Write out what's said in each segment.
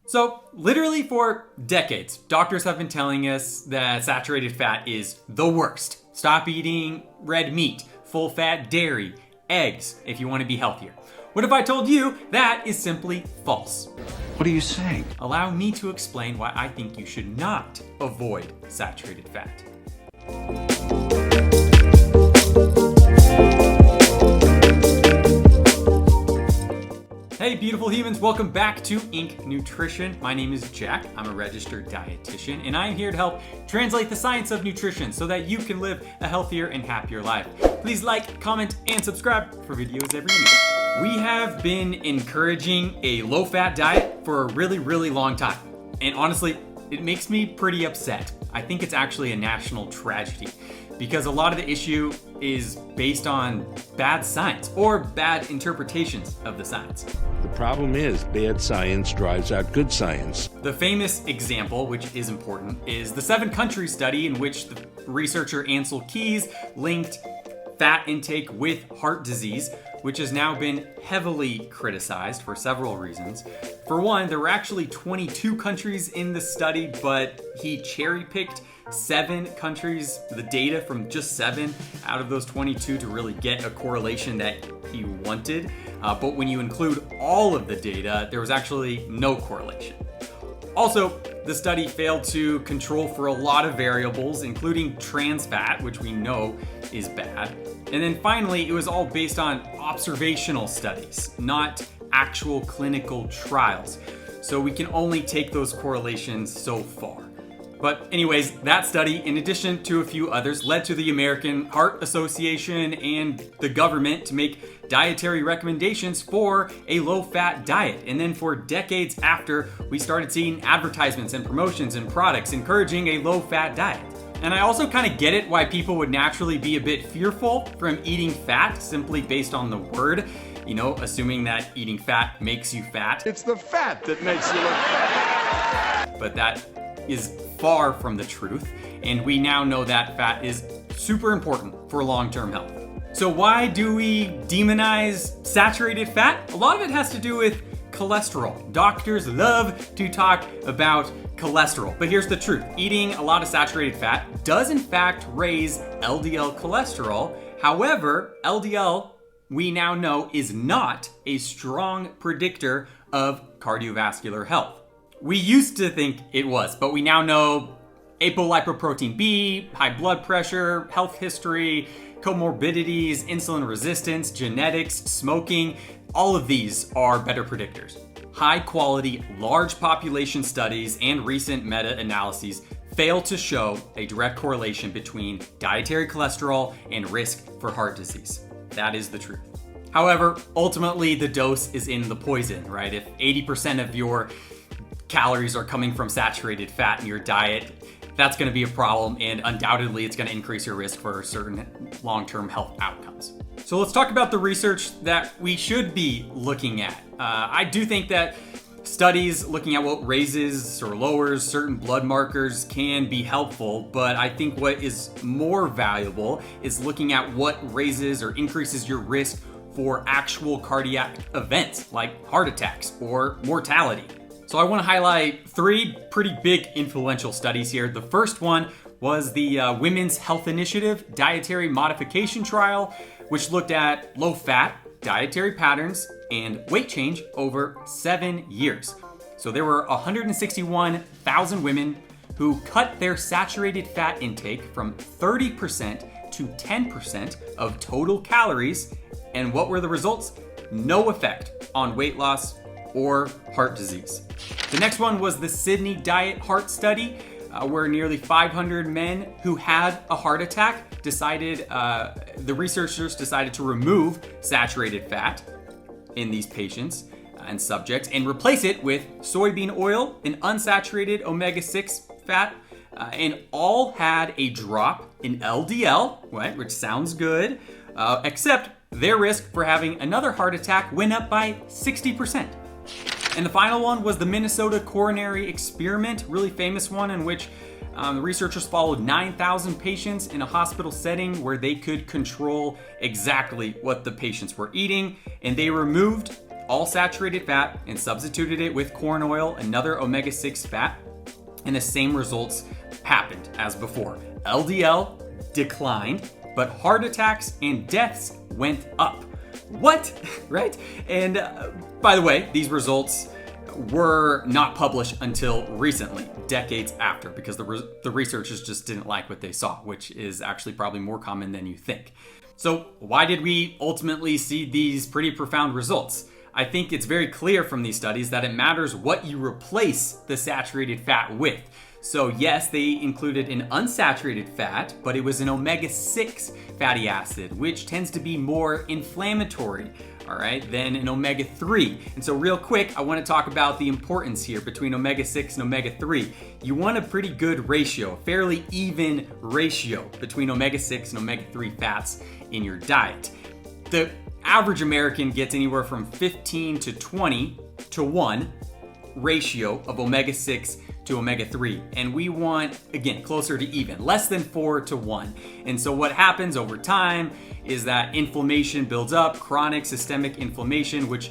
So literally for decades, doctors have been telling us that saturated fat is the worst. Stop eating red meat, full fat dairy, eggs if you want to be healthier. What if I told you that is simply false? What are you saying? Allow me to explain why I think you should not avoid saturated fat. Hey beautiful humans, welcome back to Inc. Nutrition. My name is Jack, I'm a registered dietitian, and I'm here to help translate the science of nutrition so that you can live a healthier and happier life. Please like, comment, and subscribe for videos every week. We have been encouraging a low-fat diet for a really long time, and honestly, it makes me pretty upset. I think it's actually a national tragedy because a lot of the issue is based on bad science or bad interpretations of the science. The problem is bad science drives out good science. The famous example, which is important, is the 7-country study in which the researcher Ansel Keys linked fat intake with heart disease, which has now been heavily criticized for several reasons. For one, there were actually 22 countries in the study, but he cherry-picked 7 countries, the data from just 7 out of those 22 to really get a correlation that he wanted. But when you include all of the data, there was actually no correlation. Also, the study failed to control for a lot of variables, including trans fat, which we know is bad. And then finally, it was all based on observational studies, not actual clinical trials. So we can only take those correlations so far. But anyways, that study, in addition to a few others, led to the American Heart Association and the government to make dietary recommendations for a low-fat diet. And then for decades after, we started seeing advertisements and promotions and products encouraging a low-fat diet. And I also kind of get it why people would naturally be a bit fearful from eating fat simply based on the word, assuming that eating fat makes you fat. It's the fat that makes you look fat. But that is far from the truth, and we now know that fat is super important for long-term health. So why do we demonize saturated fat? A lot of it has to do with cholesterol. Doctors love to talk about cholesterol, but here's the truth. Eating a lot of saturated fat does in fact raise LDL cholesterol. However, LDL, we now know, is not a strong predictor of cardiovascular health. We used to think it was, but we now know apolipoprotein B, high blood pressure, health history, comorbidities, insulin resistance, genetics, smoking, all of these are better predictors. High quality, large population studies and recent meta-analyses fail to show a direct correlation between dietary cholesterol and risk for heart disease. That is the truth. However, ultimately the dose is in the poison, right? If 80% of your calories are coming from saturated fat in your diet, that's going to be a problem, and undoubtedly it's going to increase your risk for certain long-term health outcomes. So let's talk about the research that we should be looking at. I do think that studies looking at what raises or lowers certain blood markers can be helpful, but I think what is more valuable is looking at what raises or increases your risk for actual cardiac events like heart attacks or mortality. So I want to highlight 3 pretty big influential studies here. The first one was the Women's Health Initiative Dietary Modification Trial, which looked at low-fat dietary patterns and weight change over 7 years. So there were 161,000 women who cut their saturated fat intake from 30% to 10% of total calories. And what were the results? No effect on weight loss or heart disease. The next one was the Sydney Diet Heart Study, where nearly 500 men who had a heart attack the researchers decided to remove saturated fat in these patients and subjects and replace it with soybean oil and unsaturated omega-6 fat, and all had a drop in LDL, right, which sounds good, except their risk for having another heart attack went up by 60%. And the final one was the Minnesota Coronary Experiment, really famous one in which the researchers followed 9,000 patients in a hospital setting where they could control exactly what the patients were eating, and they removed all saturated fat and substituted it with corn oil, another omega-6 fat, and the same results happened as before. LDL declined, but heart attacks and deaths went up. What? Right? And by the way, these results were not published until recently, decades after, because the researchers just didn't like what they saw, which is actually probably more common than you think. So why did we ultimately see these pretty profound results? I think it's very clear from these studies that it matters what you replace the saturated fat with. So yes, they included an unsaturated fat, but it was an omega-6 fatty acid, which tends to be more inflammatory, all right, than an omega-3. And so real quick, I want to talk about the importance here between omega-6 and omega-3. You want a pretty good ratio, a fairly even ratio between omega-6 and omega-3 fats in your diet. The average American gets anywhere from 15 to 20 to 1 ratio of omega-6 to omega-3, and we want, again, closer to even, less than 4 to 1. And so what happens over time is that inflammation builds up, chronic systemic inflammation, which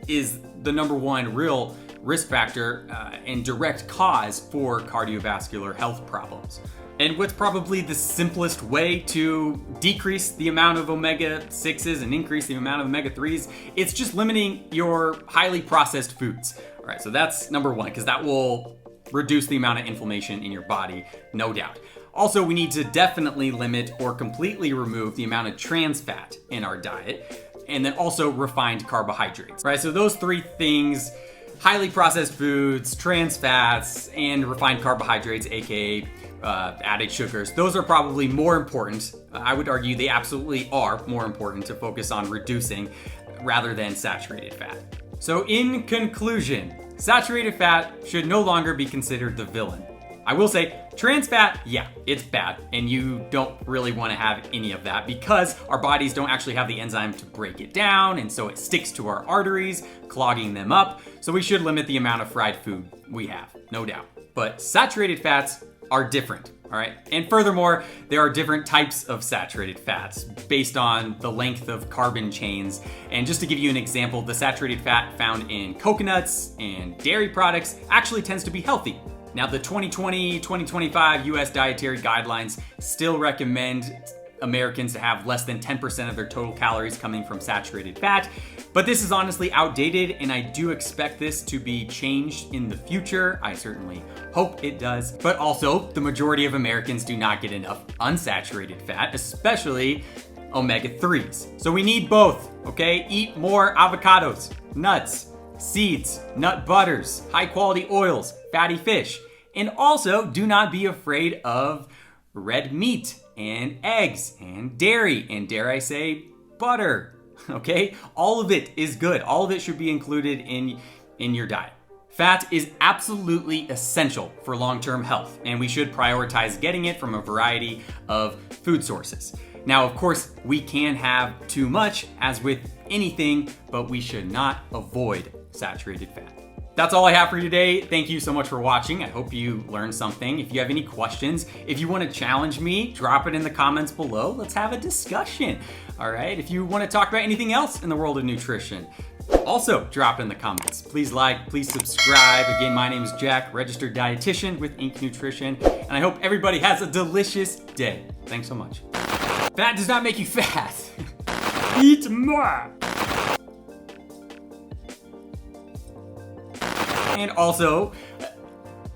is the number one real risk factor and direct cause for cardiovascular health problems. And what's probably the simplest way to decrease the amount of omega-6s and increase the amount of omega-3s, it's just limiting your highly processed foods. All right, so that's number one, because that will reduce the amount of inflammation in your body, no doubt. Also, we need to definitely limit or completely remove the amount of trans fat in our diet, and then also refined carbohydrates, right? So those three things, highly processed foods, trans fats, and refined carbohydrates, aka added sugars, those are probably more important. I would argue they absolutely are more important to focus on reducing rather than saturated fat. So in conclusion, saturated fat should no longer be considered the villain. I will say, trans fat, yeah, it's bad, and you don't really want to have any of that because our bodies don't actually have the enzyme to break it down, and so it sticks to our arteries, clogging them up. So we should limit the amount of fried food we have, no doubt. But saturated fats are different, all right? And furthermore, there are different types of saturated fats based on the length of carbon chains. And just to give you an example, the saturated fat found in coconuts and dairy products actually tends to be healthy. Now, the 2020-2025 US dietary guidelines still recommend Americans to have less than 10% of their total calories coming from saturated fat, but this is honestly outdated, and I do expect this to be changed in the future. I certainly hope it does. But also, the majority of Americans do not get enough unsaturated fat, especially omega-3s. So we need both, okay? Eat more avocados, nuts, seeds, nut butters, high quality oils, fatty fish, and also do not be afraid of red meat and eggs and dairy and, dare I say, butter, okay? All of it is good. All of it should be included in your diet. Fat is absolutely essential for long-term health, and we should prioritize getting it from a variety of food sources. Now, of course, we can have too much, as with anything, but we should not avoid saturated fat. That's all I have for you today. Thank you so much for watching. I hope you learned something. If you have any questions, if you want to challenge me, drop it in the comments below. Let's have a discussion. All right. If you want to talk about anything else in the world of nutrition, also drop it in the comments. Please like, please subscribe. Again, my name is Jack, registered dietitian with Inc. Nutrition, and I hope everybody has a delicious day. Thanks so much. Fat does not make you fat. Eat more. And also, all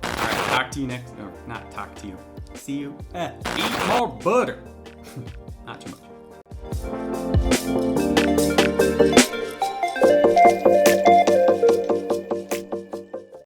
right, talk to you next, or not talk to you, see you, eat more butter, not too much.